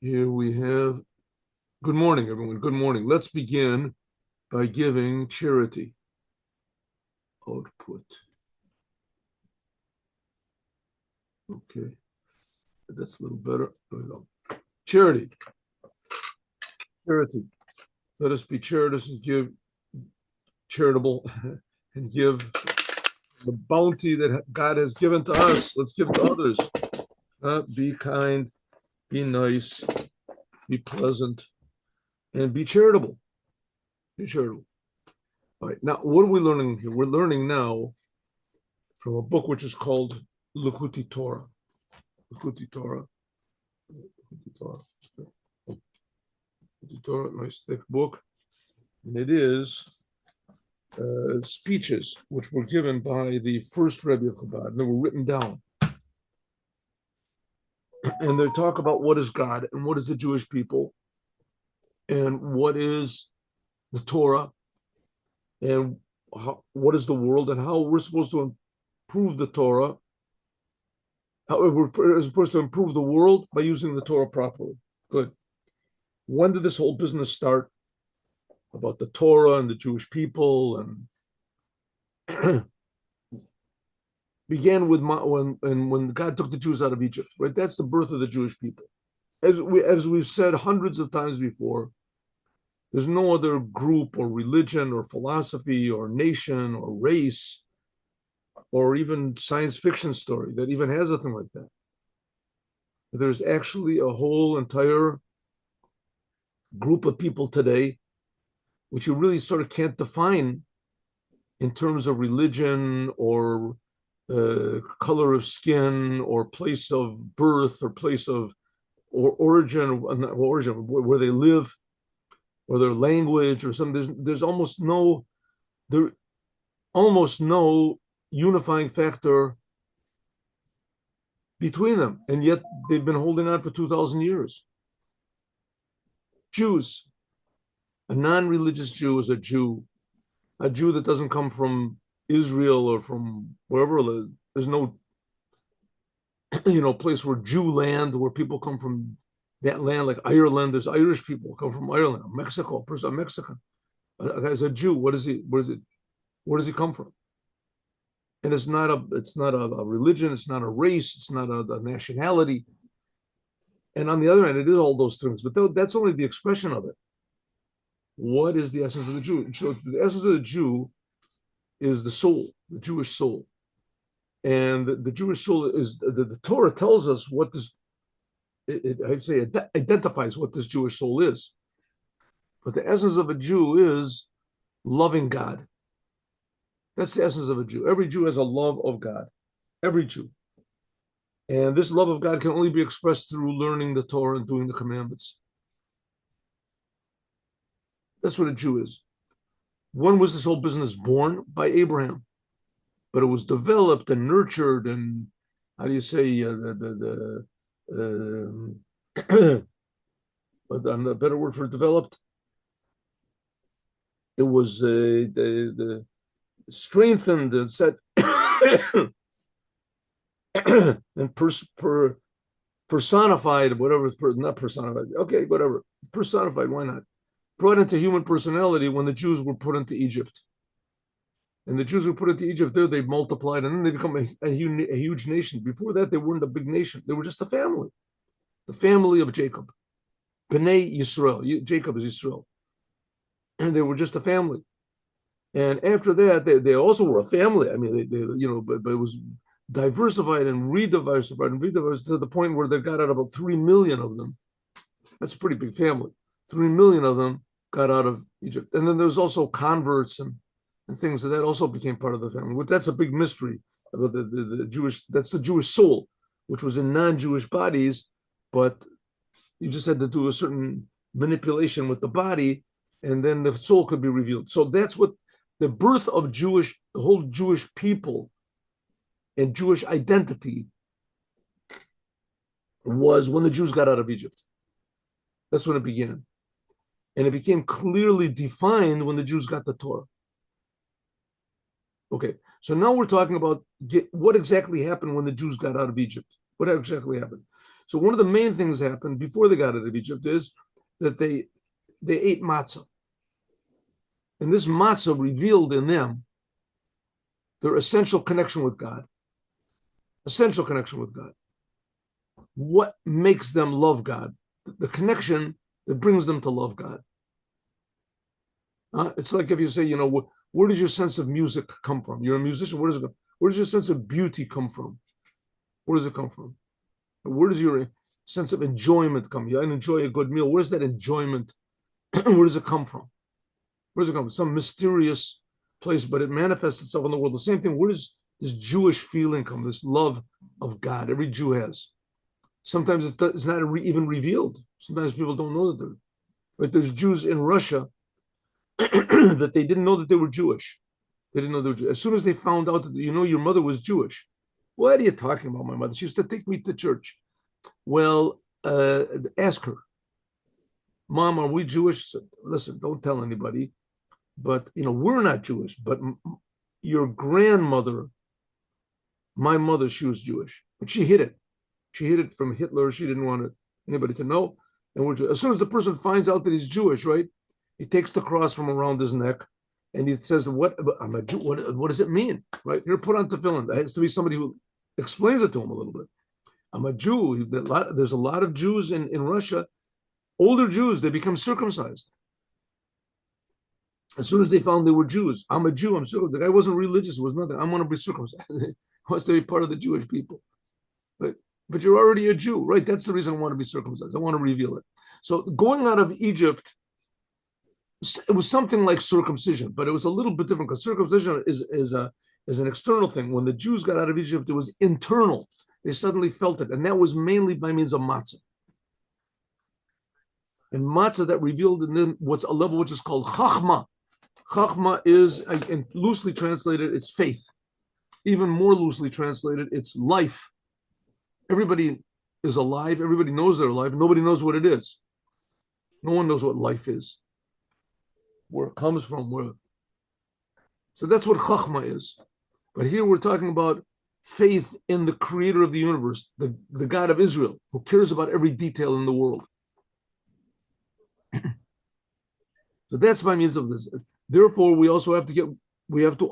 Here we have, good morning, everyone. Good morning. Let's begin by giving charity. Output. Okay, that's a little better. There we go. Charity. Charity. Let us be charitable and give charitable and give the bounty that God has given to us. Let's give to others. Be kind, be nice, be pleasant, and be charitable. Be charitable. All right. Now, what are we learning here? We're learning now from a book which is called Likuti Torah. Likuti Torah. Likuti Torah. Likuti Torah, nice thick book. And it is speeches which were given by the first Rebbe of Chabad. And they were written down. And they talk about what is God and what is the Jewish people and what is the Torah and what is the world and how we're supposed to improve the Torah. How we're supposed to improve the world by using the Torah properly. Good. When did this whole business start about the Torah and the Jewish people? And began with when God took the Jews out of Egypt, right? That's the birth of the Jewish people. As we've said hundreds of times before, there's no other group or religion or philosophy or nation or race or even science fiction story that even has a thing like that. There's actually a whole entire group of people today which you really sort of can't define in terms of religion or color of skin or place of birth or place of or origin where they live or their language or something. There's almost no unifying factor between them, and yet they've been holding on for 2,000 years. Jews, a non-religious Jew is a Jew that doesn't come from Israel or from wherever. There's no place where Jew land, where people come from that land, like Ireland. There's Irish people come from Ireland. Mexico, a person, a Mexican, a guy's a Jew. Where does he come from? And it's not a religion, it's not a race, it's not a nationality. And on the other hand, it is all those things, but that's only the expression of it. What is the essence of the Jew? So the essence of the Jew is the soul, the Jewish soul. And the Jewish soul is the Torah tells us what this, I'd say, it identifies what this Jewish soul is. But the essence of a Jew is loving God. That's the essence of a Jew. Every Jew has a love of God. Every Jew. And this love of God can only be expressed through learning the Torah and doing the commandments. That's what a Jew is. When was this whole business born? By Abraham. But it was developed and nurtured and, how do you say, a better word for developed? It was the strengthened and set and personified, whatever, not personified, okay, whatever, personified, why not? Brought into human personality when the Jews were put into Egypt. And the Jews were put into Egypt there, they multiplied, and then they become a huge nation. Before that, they weren't a big nation. They were just a family, the family of Jacob. B'nai Yisrael, Jacob is Yisrael. And they were just a family. And after that, they also were a family. I mean, but it was diversified and rediversified to the point where they got out about 3 million of them. That's a pretty big family. 3 million of them got out of Egypt. And then there was also converts and things that also became part of the family. But that's a big mystery about the Jewish, that's the Jewish soul, which was in non-Jewish bodies, but you just had to do a certain manipulation with the body, and then the soul could be revealed. So that's what the birth of the whole Jewish people and Jewish identity was when the Jews got out of Egypt. That's when it began. And it became clearly defined when the Jews got the Torah. Okay, so now we're talking about what exactly happened when the Jews got out of Egypt. What exactly happened? So one of the main things happened before they got out of Egypt is that they ate matzah. And this matzah revealed in them their essential connection with God. Essential connection with God. What makes them love God? The connection that brings them to love God. It's like if you say, where does your sense of music come from? You're a musician. Where does it go? Where does your sense of beauty come from? Where does it come from? Where does your sense of enjoyment come? I enjoy a good meal. Where's that enjoyment? Where does it come from? Where does it come from? Some mysterious place, but it manifests itself in the world. The same thing. Where does this Jewish feeling come? This love of God. Every Jew has. Sometimes it's not even revealed. Sometimes people don't know that they're. Right? There's Jews in Russia that they didn't know that they were Jewish. They didn't know they were Jewish. As soon as they found out that your mother was Jewish. What are you talking about, my mother? She used to take me to church. Well, ask her, Mom, are we Jewish? Said, listen, don't tell anybody. But we're not Jewish. But your grandmother, my mother, she was Jewish, but she hid it. She hid it from Hitler. She didn't want anybody to know. And as soon as the person finds out that he's Jewish, right? He takes the cross from around his neck, and he says, "What? I'm a Jew. What does it mean?" Right? You're put on tefillin. There has to be somebody who explains it to him a little bit. I'm a Jew. There's a lot of Jews in Russia. Older Jews, they become circumcised. As soon as they found they were Jews, I'm a Jew. I'm circumcised. The guy wasn't religious. It was nothing. I'm going to be circumcised. He wants to be part of the Jewish people. But you're already a Jew, right? That's the reason I want to be circumcised. I want to reveal it. So going out of Egypt, it was something like circumcision, but it was a little bit different because circumcision is an external thing. When the Jews got out of Egypt, it was internal. They suddenly felt it, and that was mainly by means of matzah. And matzah that revealed in them what's a level which is called chachma. Chachma is, and loosely translated, it's faith. Even more loosely translated, it's life. Everybody is alive. Everybody knows they're alive. Nobody knows what it is. No one knows what life is, where it comes from. So that's what chachma is. But here we're talking about faith in the creator of the universe, the God of Israel, who cares about every detail in the world. So that's by means of this. Therefore, we also have to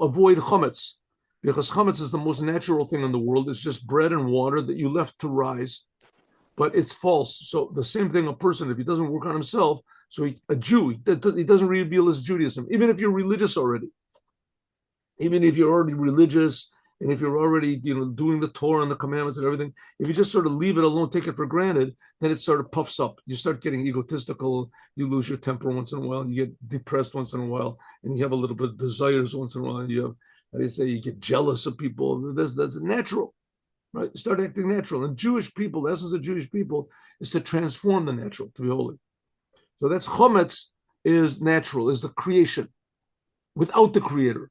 avoid chametz, because chametz is the most natural thing in the world. It's just bread and water that you left to rise, but it's false. So the same thing, a person, if he doesn't work on himself, a Jew, he doesn't reveal his Judaism, even if you're religious already. Even if you're already religious, and if you're already doing the Torah and the commandments and everything, if you just sort of leave it alone, take it for granted, then it sort of puffs up. You start getting egotistical, you lose your temper once in a while, you get depressed once in a while, and you have a little bit of desires once in a while, and you have, how do you say, you get jealous of people. That's natural, right? You start acting natural. And Jewish people, the essence of Jewish people is to transform the natural, to be holy. So that's chametz, is natural, is the creation without the creator.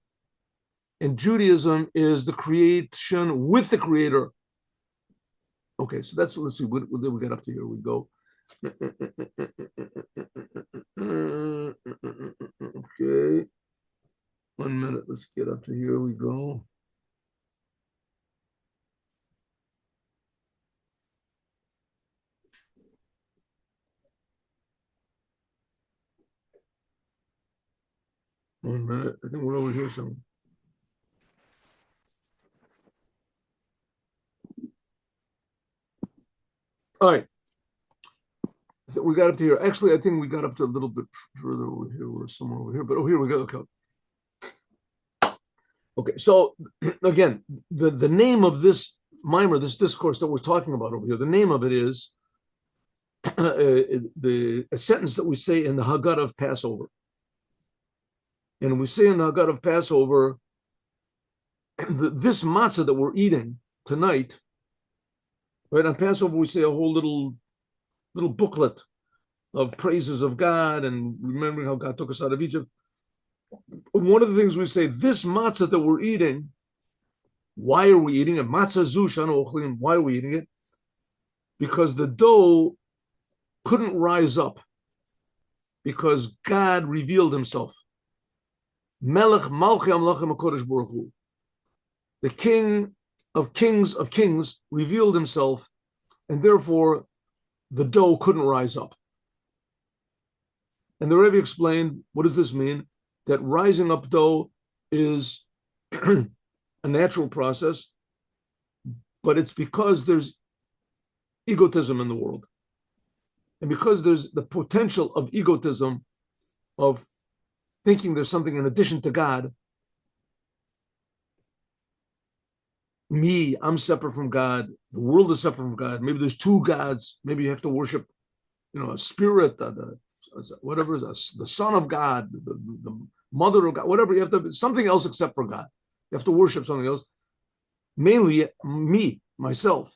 And Judaism is the creation with the creator. Okay, so let's see, what did we get up to here? We go. Okay. 1 minute, let's get up to here we go. One minute, I think we're over here somewhere. All right. We got up to here. Actually, I think we got up to a little bit further over here or somewhere over here, but here we go. Okay, so again, the name of this mimer, this discourse that we're talking about over here, the name of it is a sentence that we say in the Haggadah of Passover. And we say in the Haggadah of Passover, this matzah that we're eating tonight, right? On Passover, we say a whole little booklet of praises of God and remembering how God took us out of Egypt. One of the things we say, this matzah that we're eating, why are we eating it? Matzah zu shanu ochlim. Why are we eating it? Because the dough couldn't rise up, because God revealed himself. Melech Malchi Amlachim HaKodesh Baruch Hu. The king of kings revealed himself, and therefore the dough couldn't rise up. And the Rebbe explained, what does this mean? That rising up dough is a natural process, but it's because there's egotism in the world. And because there's the potential of egotism, of thinking there's something in addition to God, me, I'm separate from God, the world is separate from God, maybe there's two gods, maybe you have to worship, a spirit, whatever, the son of God, the mother of God, whatever, you have to, something else except for God. You have to worship something else. Mainly me, myself.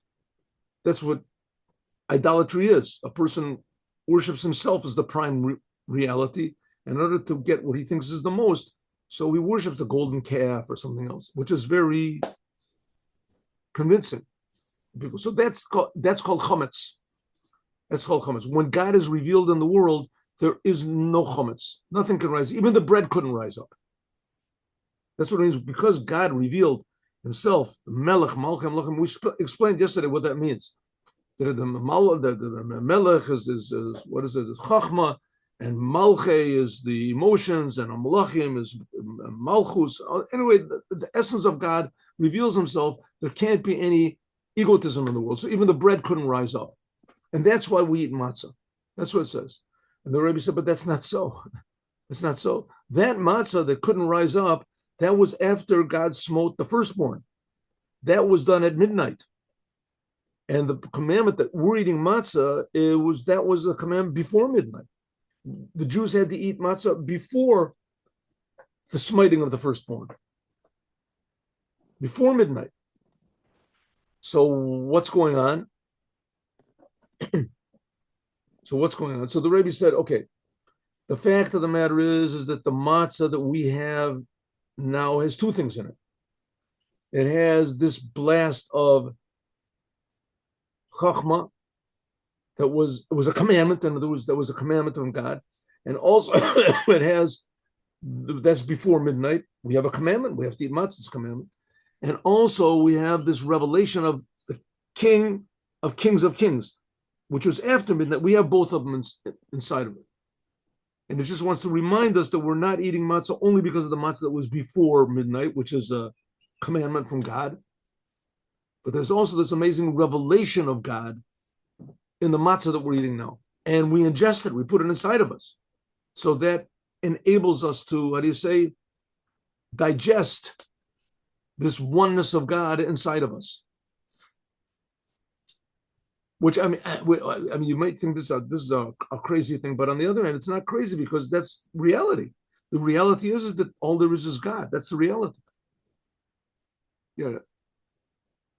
That's what idolatry is. A person worships himself as the prime reality in order to get what he thinks is the most. So he worships the golden calf or something else, which is very convincing people. So that's called chametz. That's called chametz. When God is revealed in the world, there is no chametz. Nothing can rise. Even the bread couldn't rise up. That's what it means. Because God revealed himself, Melech, Malchim, Malchim. We explained yesterday what that means. The Melech is what is it? Is Chachma, and Malche is the emotions, and Malachim is Malchus. Anyway, the essence of God reveals himself. There can't be any egotism in the world. So even the bread couldn't rise up. And that's why we eat matzah. That's what it says. And the Rebbe said, but that's not so. It's not so. That matzah that couldn't rise up, that was after God smote the firstborn. That was done at midnight. And the commandment that we're eating matzah, that was the commandment before midnight. The Jews had to eat matzah before the smiting of the firstborn. Before midnight. So what's going on? So the Rebbe said, okay, the fact of the matter is that the matzah that we have now has two things in it. It has this blast of chachma it was a commandment, and that was a commandment from God, and also it has, that's before midnight. We have a commandment. We have to eat matzah, it's a commandment, and also we have this revelation of the King of Kings, which was after midnight. We have both of them inside of it. And it just wants to remind us that we're not eating matzah only because of the matzah that was before midnight, which is a commandment from God. But there's also this amazing revelation of God in the matzah that we're eating now. And we ingest it, we put it inside of us. So that enables us to, digest this oneness of God inside of us. Which you might think this is a crazy thing, but on the other hand, it's not crazy because that's reality. The reality is that all there is God. That's the reality. Yeah,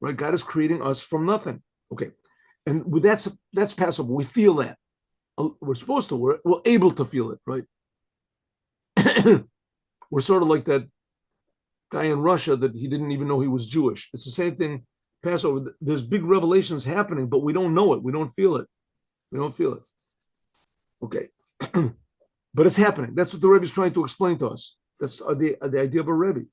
right. God is creating us from nothing. Okay, and that's Passover. We feel that. We're supposed to. We're able to feel it, right? We're sort of like that guy in Russia that he didn't even know he was Jewish. It's the same thing. Passover, there's big revelations happening, but we don't know it. We don't feel it. Okay. But it's happening. That's what the Rebbe is trying to explain to us. That's the idea of a Rebbe.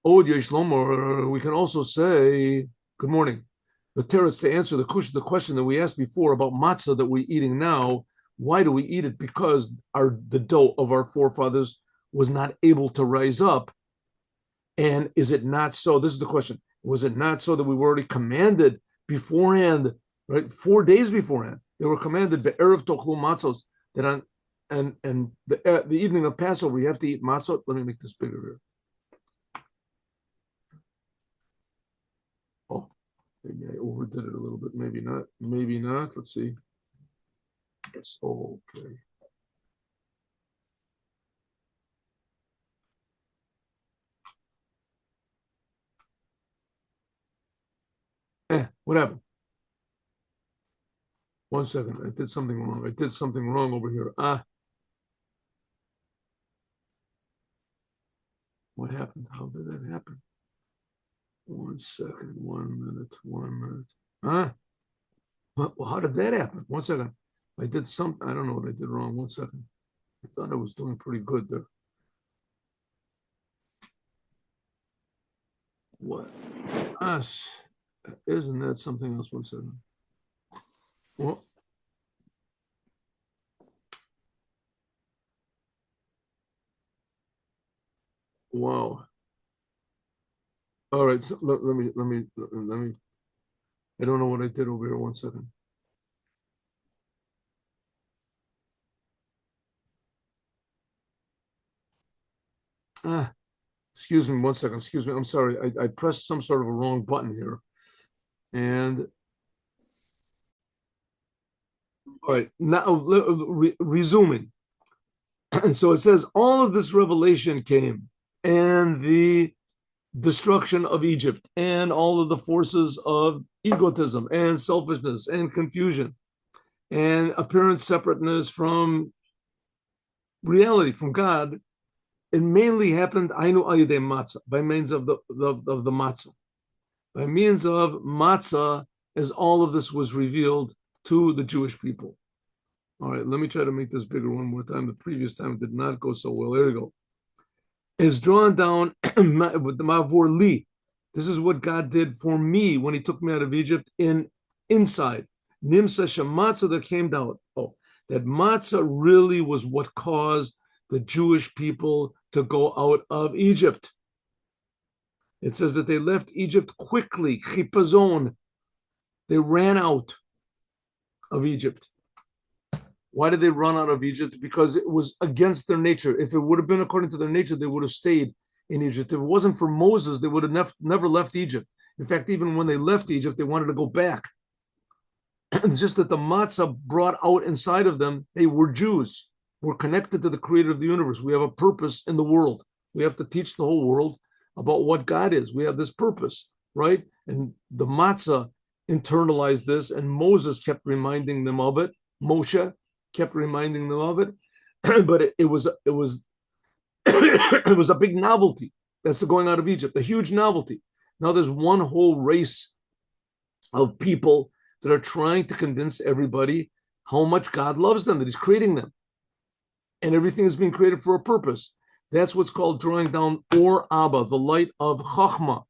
Oh, Shlomo, we can also say, good morning. The teretz, to answer the question that we asked before about matzah that we're eating now, why do we eat it? Because the dough of our forefathers was not able to rise up. And is it not so? This is the question. Was it not so that we were already commanded beforehand, right? 4 days beforehand, they were commanded be'erev tochlu matzos, that on and the evening of Passover you have to eat matzot. Let me make this bigger here. Oh, maybe I overdid it a little bit. Maybe not. Maybe not. Let's see. It's okay. What happened? 1 second. I did something wrong over here. What happened? How did that happen? 1 second. 1 minute. Well, how did that happen? 1 second. I did something. I don't know what I did wrong. 1 second. I thought I was doing pretty good there. What? Us. Isn't that something else? 1 second. Well, wow. All right. So let me. I don't know what I did over here. 1 second. Ah, excuse me. 1 second. Excuse me. I'm sorry. I pressed some sort of a wrong button here. And all right. Now resuming. So it says all of this revelation came, and the destruction of Egypt, and all of the forces of egotism and selfishness and confusion and apparent separateness from reality, from God. It mainly happened Ainu Ayidei Matzah, by means of the matzah. By means of matzah, as all of this was revealed to the Jewish people. All right, let me try to make this bigger one more time. The previous time it did not go so well. There we go. Is drawn down with the Mavor Li. This is what God did for me when he took me out of Egypt inside. Nimsa Shamatzah that came down. Oh, that matzah really was what caused the Jewish people to go out of Egypt. It says that they left Egypt quickly, chipazon. They ran out of Egypt. Why did they run out of Egypt? Because it was against their nature. If it would have been according to their nature, they would have stayed in Egypt. If it wasn't for Moses, they would have never left Egypt. In fact, even when they left Egypt, they wanted to go back. It's just that the matzah brought out inside of them, hey, we're Jews. We're connected to the creator of the universe. We have a purpose in the world. We have to teach the whole world about what God is. We have this purpose, right? And the matzah internalized this, and Moses kept reminding them of it. Moshe kept reminding them of it. But it was it was a big novelty. That's the going out of Egypt, a huge novelty. Now there's one whole race of people that are trying to convince everybody how much God loves them, that he's creating them. And everything is being created for a purpose. That's what's called drawing down Or Abba, the light of Chachma.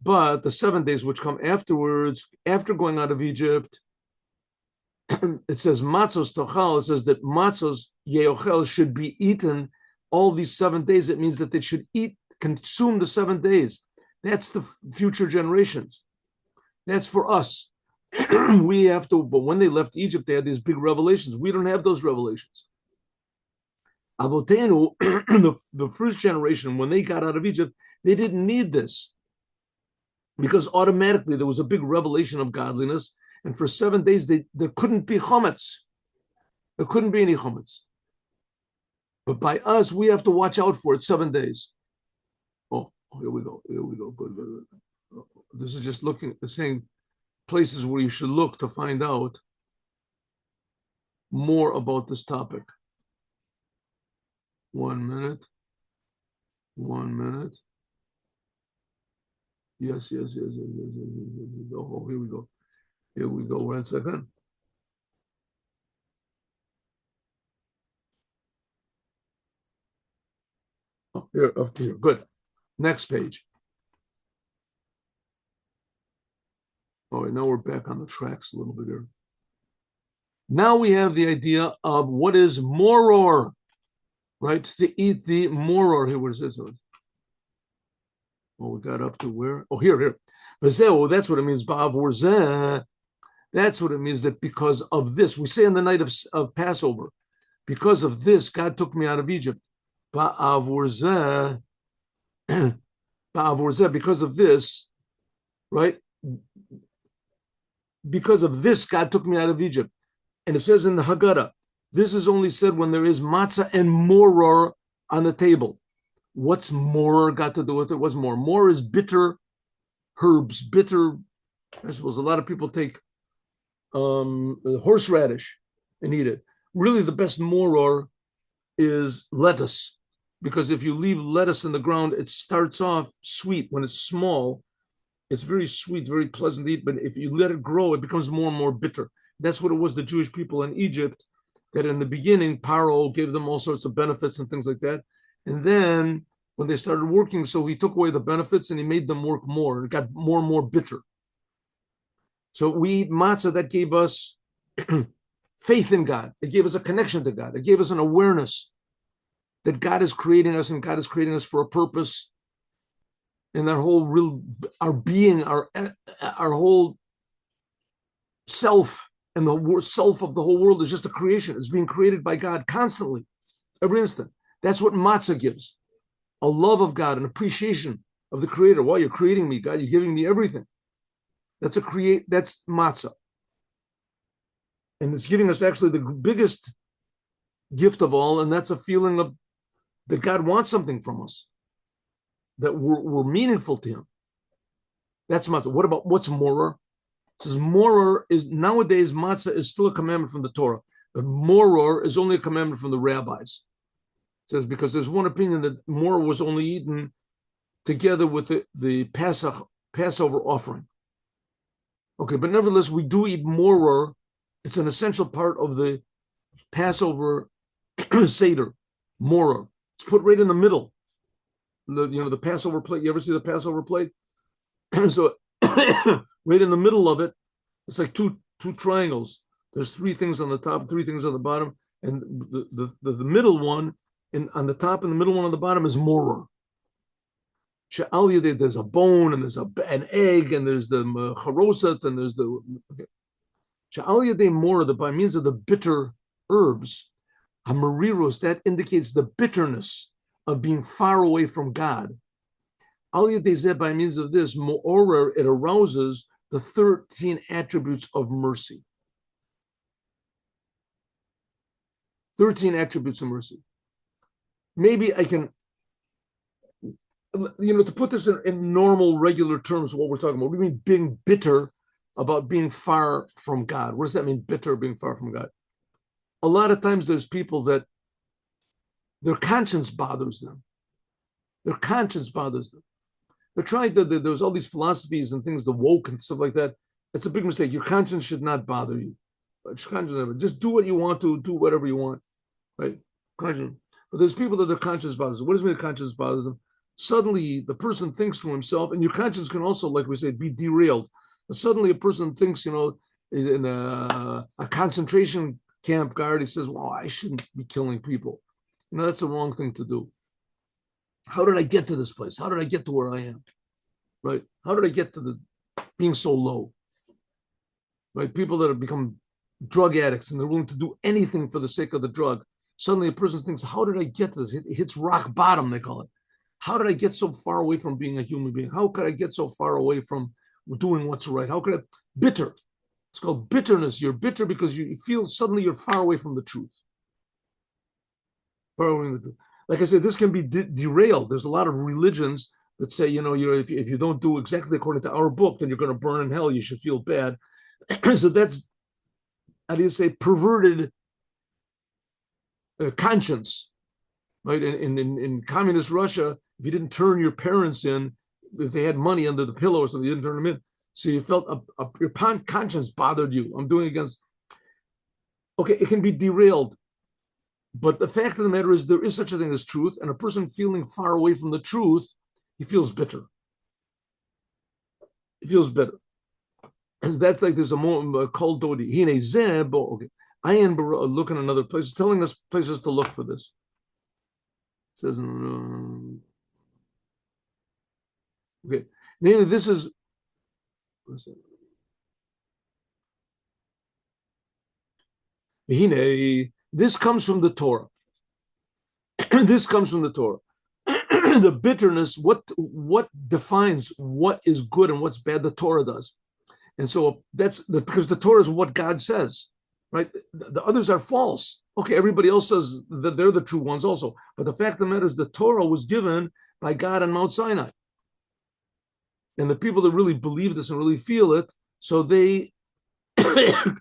But the 7 days which come afterwards, after going out of Egypt, it says matzos tochal, it says that matzos yeochel should be eaten all these 7 days. It means that they should consume the 7 days. That's the future generations. That's for us. We have to, but when they left Egypt, they had these big revelations. We don't have those revelations. Avotenu, the first generation, when they got out of Egypt, they didn't need this because automatically there was a big revelation of godliness. And for 7 days, there couldn't be chametz. There couldn't be any chametz. But by us, we have to watch out for it 7 days. Oh, here we go. Here we go. Good, good, good. This is just saying places where you should look to find out more about this topic. 1 minute. 1 minute. Yes. Oh, here we go. Here we go. 1 second. Oh, here, up here. Good. Next page. All right, now we're back on the tracks a little bit here. Now we have the idea of what is moror, right? To eat the moror. Here, what is this? Oh, we got up to where? Oh, here. Oh, that's what it means. That's what it means, that because of this, we say on the night of Passover, because of this, God took me out of Egypt. Because of this, right? Because of this, God took me out of Egypt. And it says in the Haggadah, this is only said when there is matzah and moror on the table. What's moror got to do with it? What's moror? Moror is bitter herbs, bitter. I suppose a lot of people take horseradish and eat it. Really, the best moror is lettuce, because if you leave lettuce in the ground, it starts off sweet. When it's small, it's very sweet, very pleasant to eat. But if you let it grow, it becomes more and more bitter. That's what it was, the Jewish people in Egypt, that in the beginning, Paro gave them all sorts of benefits and things like that. And then when they started working. So he took away the benefits and he made them work more. It got more and more bitter. So we eat matzah, that gave us faith in God. It gave us a connection to God. It gave us an awareness that God is creating us and God is creating us for a purpose. And that whole real, our being, our whole self and the self of the whole world is just a creation. It's being created by God constantly, every instant. That's what matzah gives. A love of God, an appreciation of the Creator. Wow, you're creating me, God. You're giving me everything. That's matzah. And it's giving us actually the biggest gift of all, and that's a feeling of that God wants something from us, that we're meaningful to Him. That's matzah. What about what's moror? It says moror is, nowadays matzah is still a commandment from the Torah, but moror is only a commandment from the rabbis. It says because there's one opinion that moror was only eaten together with the Passover offering. Okay, but nevertheless, we do eat moror. It's an essential part of the Passover Seder, moror. It's put right in the middle. The Passover plate. You ever see the Passover plate? So right in the middle of it, it's like two triangles. There's three things on the top, three things on the bottom, and the middle one, on the top and the middle one on the bottom is moror. There's a bone, and there's an egg, and there's the charosat, and there's the moror, by means of the bitter herbs, hamarirus, that indicates the bitterness of being far away from God. By means of this, Moror, it arouses the 13 attributes of mercy. 13 attributes of mercy. Maybe I can, to put this in normal, regular terms, what we're talking about. What do you mean being bitter about being far from God? What does that mean, bitter, being far from God? A lot of times there's people that their conscience bothers them. Their conscience bothers them. They're trying to, there's all these philosophies and things, the woke and stuff like that. It's a big mistake. Your conscience should not bother you. Just do what you want to, do whatever you want, right? Conscience. But there's people that their conscience bothers them. What does it mean their conscience bothers them? Suddenly, the person thinks to himself, and your conscience can also, like we say, be derailed. But suddenly, a person thinks, in a concentration camp guard, he says, well, I shouldn't be killing people. That's the wrong thing to do. How did I get to this place? How did I get to where I am? Right? How did I get to being so low? Right? People that have become drug addicts and they're willing to do anything for the sake of the drug. Suddenly a person thinks, how did I get to this? It hits rock bottom, they call it. How did I get so far away from being a human being? How could I get so far away from doing what's right? How could I? Bitter. It's called bitterness. You're bitter because you feel suddenly you're far away from the truth. Far away from the truth. Like I said, this can be derailed. There's a lot of religions that say, if you don't do exactly according to our book, then you're going to burn in hell. You should feel bad. So that's, how do you say, perverted conscience, right? In communist Russia, if you didn't turn your parents in, if they had money under the pillow or something, you didn't turn them in. So you felt your conscience bothered you. I'm doing against. Okay, it can be derailed. But the fact of the matter is there is such a thing as truth, and a person feeling far away from the truth, he feels bitter. He feels bitter. And that's like there's a more cold dodi. Hine zeb. Okay. Ayin look in another place, telling us places to look for this. It says, okay. Namely, this is. Hine. This comes from the Torah. This comes from the Torah. The bitterness, what defines what is good and what's bad, the Torah does. And so that's because the Torah is what God says, right? The others are false. Okay, everybody else says that they're the true ones also. But the fact of the matter is the Torah was given by God on Mount Sinai. And the people that really believe this and really feel it, so they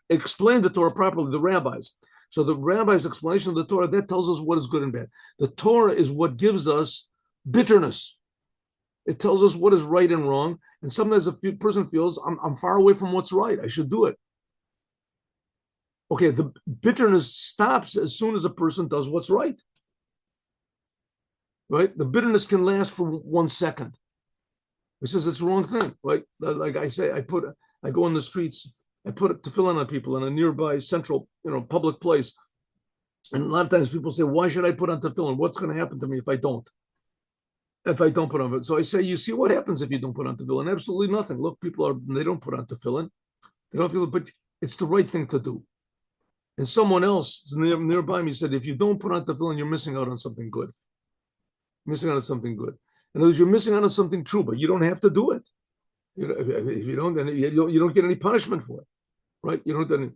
explain the Torah properly, the rabbis. So the rabbi's explanation of the Torah, that tells us what is good and bad. The Torah is what gives us bitterness. It tells us what is right and wrong. And sometimes a person feels, I'm far away from what's right. I should do it. Okay, the bitterness stops as soon as a person does what's right. right? The bitterness can last for 1 second. He says it's the wrong thing, right? Like I say, I go in the streets, I put a tefillin on people in a nearby central, public place. And a lot of times people say, why should I put on tefillin? What's going to happen to me if I don't? If I don't put on it. So I say, you see what happens if you don't put on tefillin? Absolutely nothing. Look, they don't put on tefillin. They don't feel it, but it's the right thing to do. And someone else nearby me said, if you don't put on tefillin, you're missing out on something good. Missing out on something good. In other words, you're missing out on something true, but you don't have to do it. If you don't, then you don't get any punishment for it, right? You don't.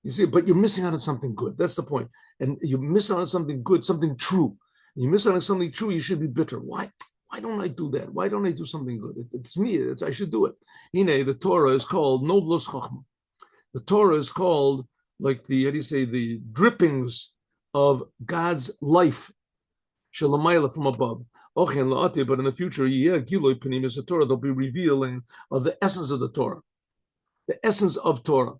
You see, but you're missing out on something good. That's the point. And you miss out on something good, something true. You miss out on something true, you should be bitter. Why? Why don't I do that? Why don't I do something good? It's me. I should do it. The Torah is called Novlos Chachma. The Torah is called like the drippings of God's life, Shalamayla from above. But in the future, Giloi Panim is the Torah. There'll be revealing of the essence of the Torah, the essence of Torah.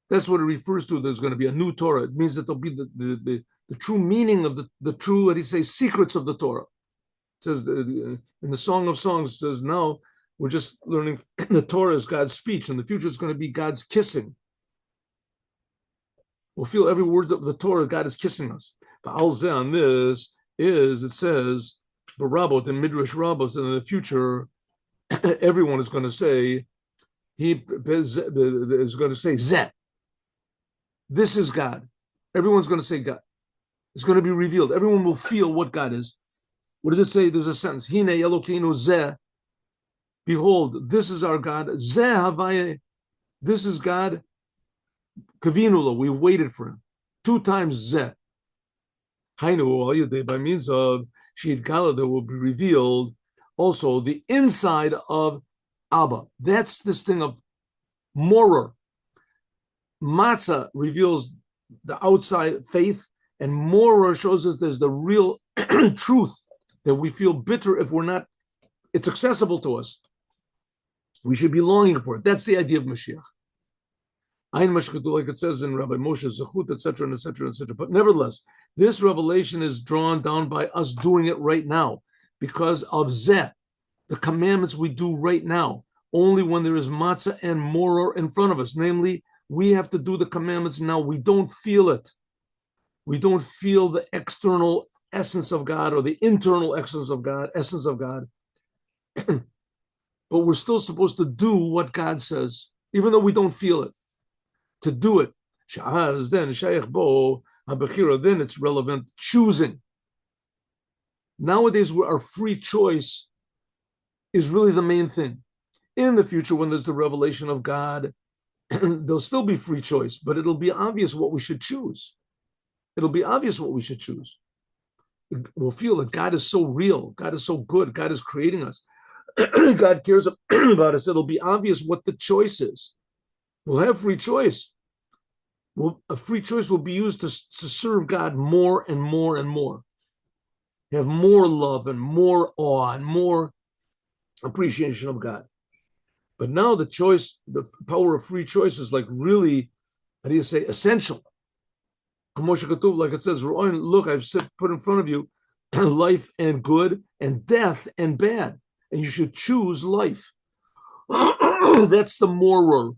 That's what it refers to. There's going to be a new Torah. It means that there'll be the true meaning of the true, secrets of the Torah. It says in the Song of Songs, it says now we're just learning the Torah is God's speech. In the future, it's going to be God's kissing. We'll feel every word of the Torah, God is kissing us. But Alzeh on this is, it says, Barabot and Midrash Rabbos, and in the future, everyone is going to say, he is going to say, Zeh. This is God. Everyone's going to say God. It's going to be revealed. Everyone will feel what God is. What does it say? There's a sentence. Hine Elokeinu Zeh. Behold, this is our God. Zeh Havayeh. This is God. Kavinula. We waited for him. 2 times Zeh. Hainu by means of Shid Gala, that will be revealed also the inside of Abba. That's this thing of Moror. Matzah reveals the outside faith, and Moror shows us there's the real truth, that we feel bitter if we're not, it's accessible to us. We should be longing for it. That's the idea of Mashiach. Like it says in Rabbi Moshe, Zechut, etc., and etc., etc. But nevertheless, this revelation is drawn down by us doing it right now because of Zeh, the commandments we do right now, only when there is matzah and moror in front of us. Namely, we have to do the commandments now. We don't feel it. We don't feel the external essence of God or the internal essence of God, but we're still supposed to do what God says, even though we don't feel it. To do it, then it's relevant choosing. Nowadays, our free choice is really the main thing. In the future, when there's the revelation of God, there'll still be free choice, but it'll be obvious what we should choose. It'll be obvious what we should choose. We'll feel that God is so real, God is so good, God is creating us, God cares about us. It'll be obvious what the choice is. We'll have free choice. A free choice will be used to serve God more and more and more. Have more love and more awe and more appreciation of God. But now the choice, the power of free choice is like really, essential. Like it says, look, I've put in front of you life and good and death and bad. And you should choose life. That's the Moror.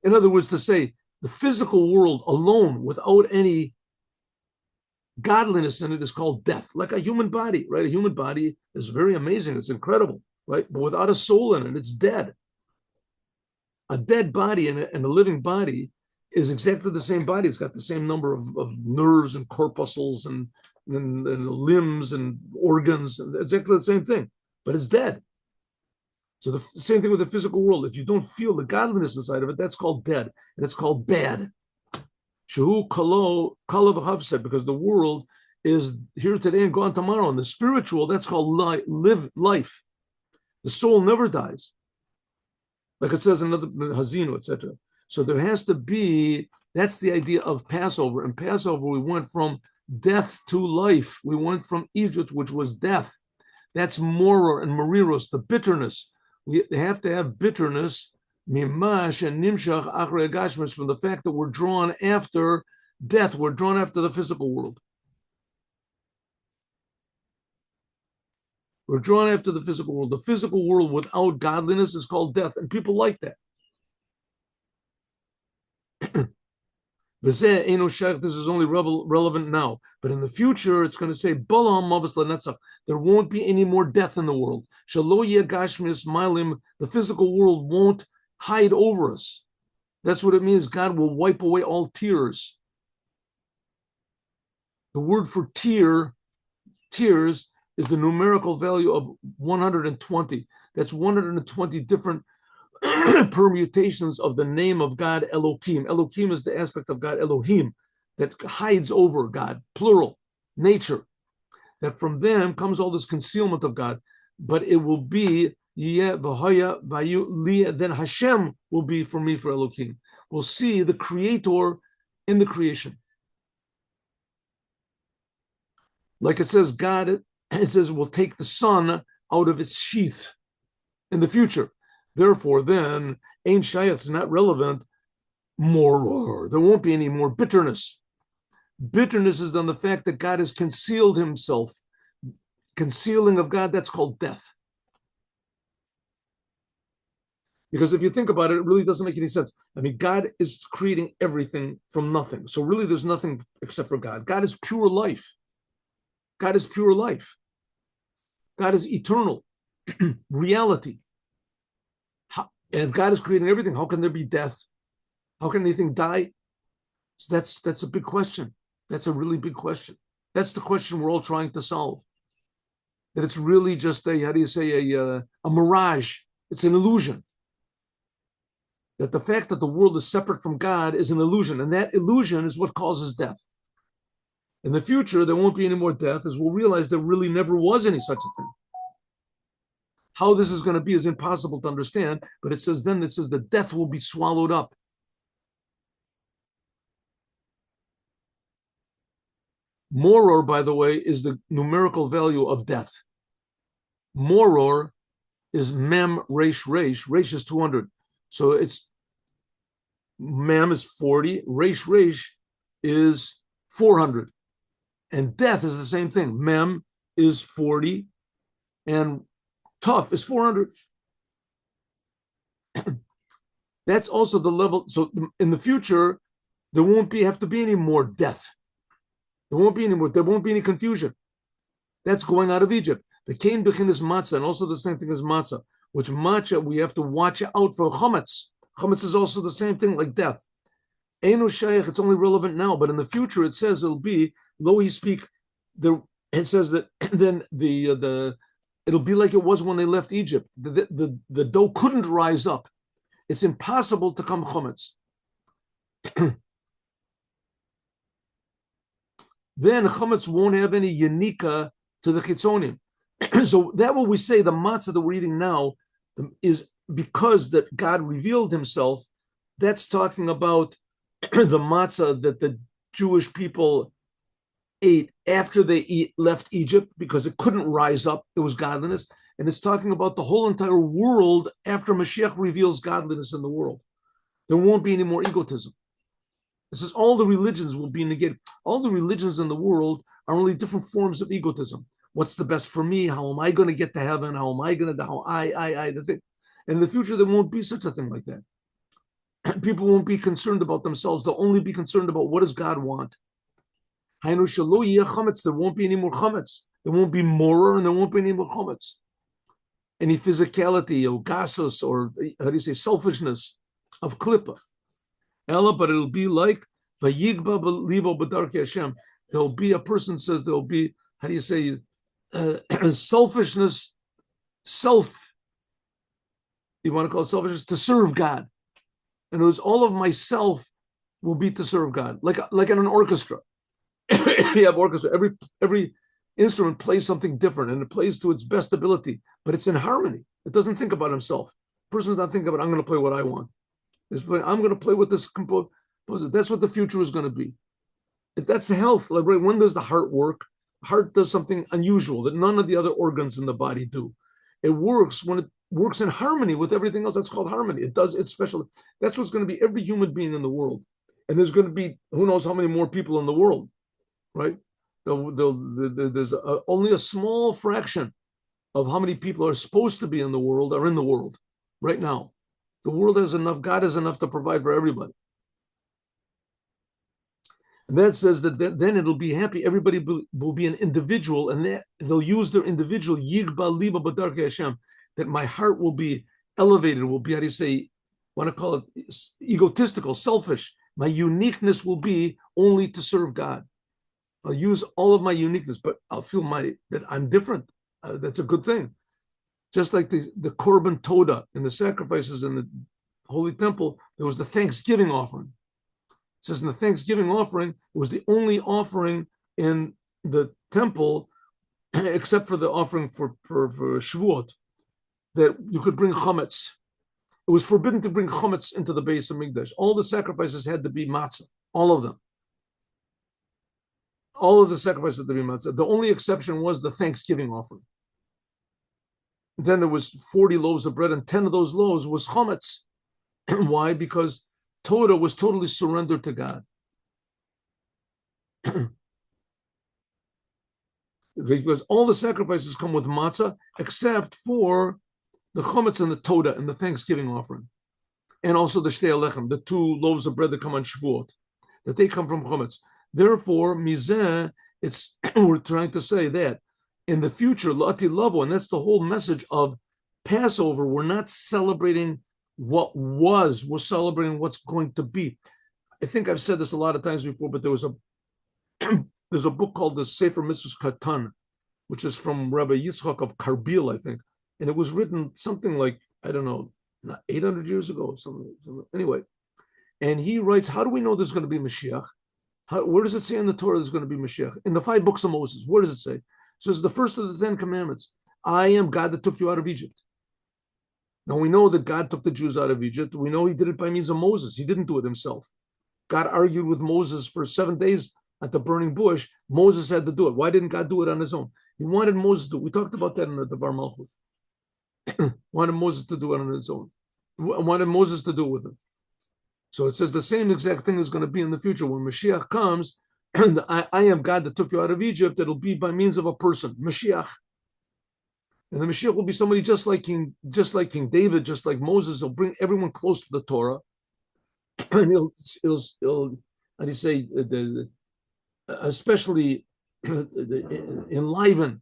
In other words, to say the physical world alone without any godliness in it is called death, like a human body, right? A human body is very amazing. It's incredible, right? But without a soul in it, it's dead. A dead body and a living body is exactly the same body. It's got the same number of nerves and corpuscles and limbs and organs, exactly the same thing, but it's dead. So the same thing with the physical world. If you don't feel the godliness inside of it, that's called dead, and it's called bad. Shehu kalo v'havsed, because the world is here today and gone tomorrow. And the spiritual, that's called life. The soul never dies, like it says in another Hazinu, etc. So there has to be. That's the idea of Passover. In Passover, we went from death to life. We went from Egypt, which was death. That's Moror and Mariros, the bitterness. We have to have bitterness, mimash and nimshach achrei gashmis, from the fact that we're drawn after Death, we're drawn after the physical world. We're drawn after the physical world. The physical world without godliness is called death, and people like that. This is only relevant now, but in the future, it's going to say, there won't be any more death in the world. The physical world won't hide over us. That's what it means. God will wipe away all tears. The word for tears, is the numerical value of 120. That's 120 different permutations of the name of God, Elohim. Elohim is the aspect of God, Elohim, that hides over God, plural, nature. That from them comes all this concealment of God, but it will be, then Hashem will be for me, for Elohim. We'll see the Creator in the creation. Like it says, God, it says, will take the sun out of its sheath in the future. Therefore, then, Ein Shayach is not relevant. Moror. There won't be any more bitterness. Bitterness is on the fact that God has concealed himself. Concealing of God, that's called death. Because if you think about it, it really doesn't make any sense. I mean, God is creating everything from nothing. So really, there's nothing except for God. God is pure life. God is pure life. God is eternal reality. And if God is creating everything, how can there be death? How can anything die? So that's a big question. That's a really big question. That's the question we're all trying to solve. That it's really just a mirage. It's an illusion. That the fact that the world is separate from God is an illusion, and that illusion is what causes death. In the future, there won't be any more death, as we'll realize there really never was any such a thing. How this is going to be is impossible to understand, but it says the death will be swallowed up. Moror, by the way, is the numerical value of death. Moror is mem resh resh. Resh is 200. So it's mem is 40. Resh resh is 400. And death is the same thing. Mem is 40 and Tough is 400. That's also the level. So in the future, there won't have to be any more death. There won't be any confusion. That's going out of Egypt. The Cain Bechin is matzah, and also the same thing as matzah, which matcha we have to watch out for Chamatz. Chamatz is also the same thing like death. Einu Shayach, it's only relevant now, but in the future it says it'll be, though he speak, it says that then it'll be like it was when they left Egypt. The dough couldn't rise up. It's impossible to come Chametz. Then Chametz won't have any yanika to the Chitzonim. So that what we say, the matzah that we're eating now is because that God revealed himself. That's talking about the matzah that the Jewish people ate after they left Egypt because it couldn't rise up. There was godliness. And it's talking about the whole entire world after Mashiach reveals godliness in the world. There won't be any more egotism. It says all the religions will be negated. All the religions in the world are only different forms of egotism. What's the best for me? How am I going to get to heaven? How am I going to, the thing. And in the future, there won't be such a thing like that. People won't be concerned about themselves. They'll only be concerned about what does God want. There won't be any more chametz. There won't be moror, and there won't be any more chametz. Any physicality or gasos or how do you say selfishness of klippa. Ella, but it'll be like vayigba libo b'darkei Hashem. There'll be a person says there'll be how do you say selfishness, self. You want to call it selfishness to serve God. And it was all of myself will be to serve God, like in an orchestra. You have orchestra. Every instrument plays something different, and it plays to its best ability, but it's in harmony. It doesn't think about himself. The person's not thinking about I'm going to play what I want. I'm going to play with this composer. That's what the future is going to be. If that's the health, like when does the heart work? The heart does something unusual that none of the other organs in the body do. It works when it works in harmony with everything else. That's called harmony. It's special. That's what's going to be every human being in the world. And there's going to be who knows how many more people in the world, right? There's only a small fraction of how many people are supposed to be in the world are in the world right now. The world has enough, God has enough to provide for everybody. And that says that then it'll be happy. Everybody will be an individual, and they'll use their individual yigba liba b'darkei Hashem. That my heart will be elevated. Will be, how do you say? Want to call it egotistical, selfish. My uniqueness will be only to serve God. I'll use all of my uniqueness, but I'll feel that I'm different. That's a good thing. Just like the korban toda and the sacrifices in the Holy Temple, there was the Thanksgiving offering. It says in the Thanksgiving offering, it was the only offering in the temple, except for the offering for Shavuot, that you could bring chametz. It was forbidden to bring chametz into the base of Mikdash. All the sacrifices had to be matzah, all of them. All of the sacrifices had to be matzah. The only exception was the Thanksgiving offering. Then there was 40 loaves of bread, and 10 of those loaves was chametz. Why? Because Torah was totally surrendered to God. Because all the sacrifices come with matzah, except for the chametz and the Torah and the Thanksgiving offering, and also the shtei alechem, the 2 loaves of bread that come on Shavuot, that they come from chametz. Therefore, mizeh, it's we're trying to say that in the future, la'ati lavo, and that's the whole message of Passover. We're not celebrating what was, we're celebrating what's going to be. I think I've said this a lot of times before, but there's a book called the Sefer Mitzvos Katan, which is from Rabbi Yitzchak of Karbil, I think. And it was written something like, I don't know, 800 years ago, something. Anyway. And he writes, how do we know there's going to be Mashiach? Where does it say in the Torah there's going to be Mashiach? In the 5 books of Moses, where does it say? It says the first of the 10 commandments, I am God that took you out of Egypt. Now we know that God took the Jews out of Egypt. We know he did it by means of Moses. He didn't do it himself. God argued with Moses for 7 days at the burning bush. Moses had to do it. Why didn't God do it on his own? He wanted Moses to. We talked about that in the Bar Malchut. Wanted Moses to do it on his own. Wanted Moses to do it with him. So it says the same exact thing is going to be in the future. When Mashiach comes, I am God that took you out of Egypt, it'll be by means of a person, Mashiach. And the Mashiach will be somebody just like King David, just like Moses. He'll bring everyone close to the Torah. And he'll how do you say, especially enliven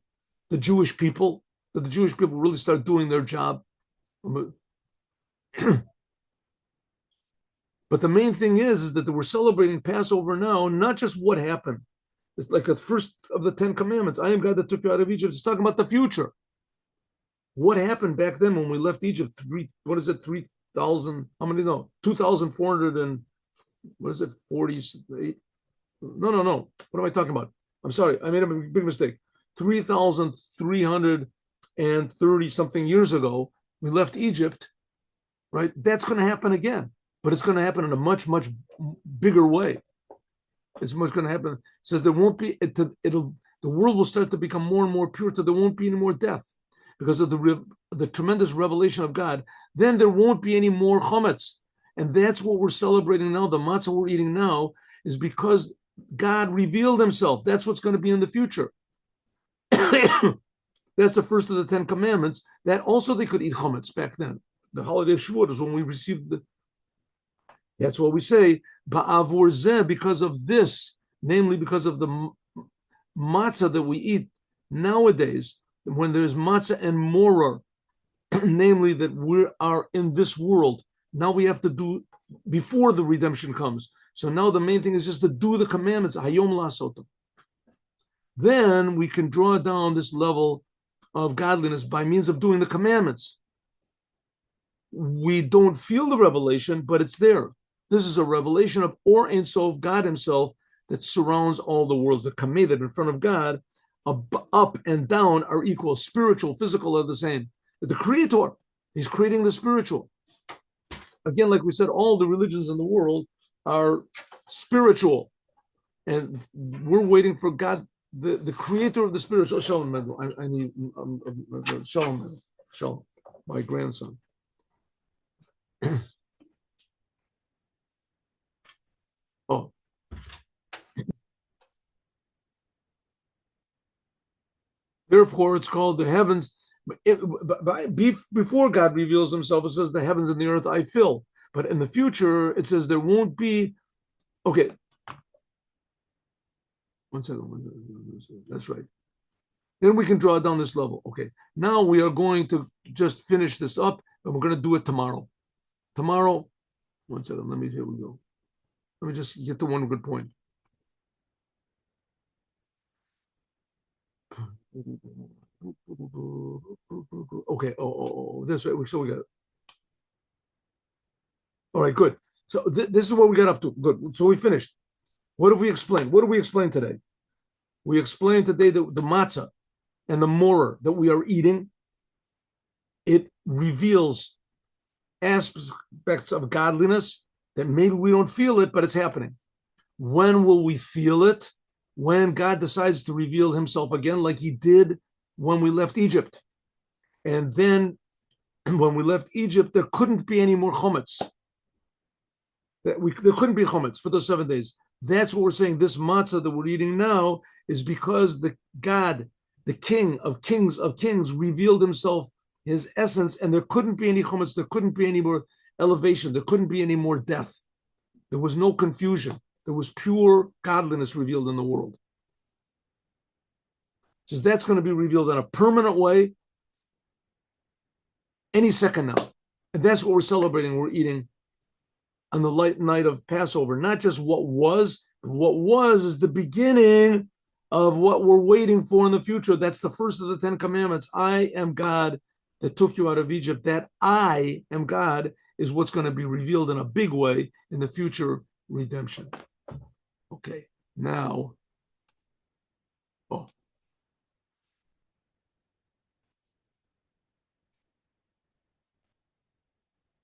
the Jewish people, that the Jewish people really start doing their job. But the main thing is that we're celebrating Passover now, not just what happened. It's like the first of the 10 commandments. I am God that took you out of Egypt. It's talking about the future. What happened back then when we left Egypt? 3,000, how many? No, 2,400 and, 48? No. What am I talking about? I'm sorry, I made a big mistake. 3,330 something years ago, we left Egypt, right? That's going to happen again, but it's going to happen in a much, much bigger way. It's much going to happen. It says there won't be, the world will start to become more and more pure till there won't be any more death because of the tremendous revelation of God. Then there won't be any more chametz. And that's what we're celebrating now. The matzah we're eating now is because God revealed himself. That's what's going to be in the future. That's the first of the 10 commandments. That also they could eat chametz back then. The holiday of Shavuot is when we received that's what we say, ba'avur zeh, because of this, namely because of the matzah that we eat nowadays, when there's matzah and moror, namely that we are in this world. Now we have to do before the redemption comes. So now the main thing is just to do the commandments, hayom la'asotam. Then we can draw down this level of godliness by means of doing the commandments. We don't feel the revelation, but it's there. This is a revelation of Or Ein Sof, God himself, that surrounds all the worlds. The kamedah in front of God, up and down are equal. Spiritual, physical are the same. The creator, he's creating the spiritual. Again, like we said, all the religions in the world are spiritual. And we're waiting for God, the creator of the spiritual. Shalom, I need Shalom, my grandson. Oh. Therefore, it's called the heavens. Before God reveals himself, it says the heavens and the earth I fill. But in the future, it says there won't be. Okay. One second. That's right. Then we can draw down this level. Okay. Now we are going to just finish this up, and we're going to do it tomorrow. Tomorrow, one second. Here we go. Let me just get to one good point. Okay. This way. So we got it. All right. Good. So this is what we got up to. Good. So we finished. What have we explained? What did we explain today? We explained today that the matzah and the moror that we are eating, it reveals aspects of godliness that maybe we don't feel it, but it's happening. When will we feel it? When God decides to reveal himself again, like he did when we left Egypt. And then when we left Egypt, there couldn't be any more chametz. There couldn't be chametz for those 7 days. That's what we're saying. This matzah that we're eating now is because the God, the King of Kings, revealed himself, his essence, and there couldn't be any chametz. There couldn't be any more elevation. There couldn't be any more death. There was no confusion. There was pure godliness revealed in the world. So that's going to be revealed in a permanent way any second now. And that's what we're celebrating. We're eating on the light night of Passover. Not just what was, but what was is the beginning of what we're waiting for in the future. That's the first of the 10 commandments. I am God that took you out of Egypt. That I am God is what's going to be revealed in a big way in the future redemption. Okay, now,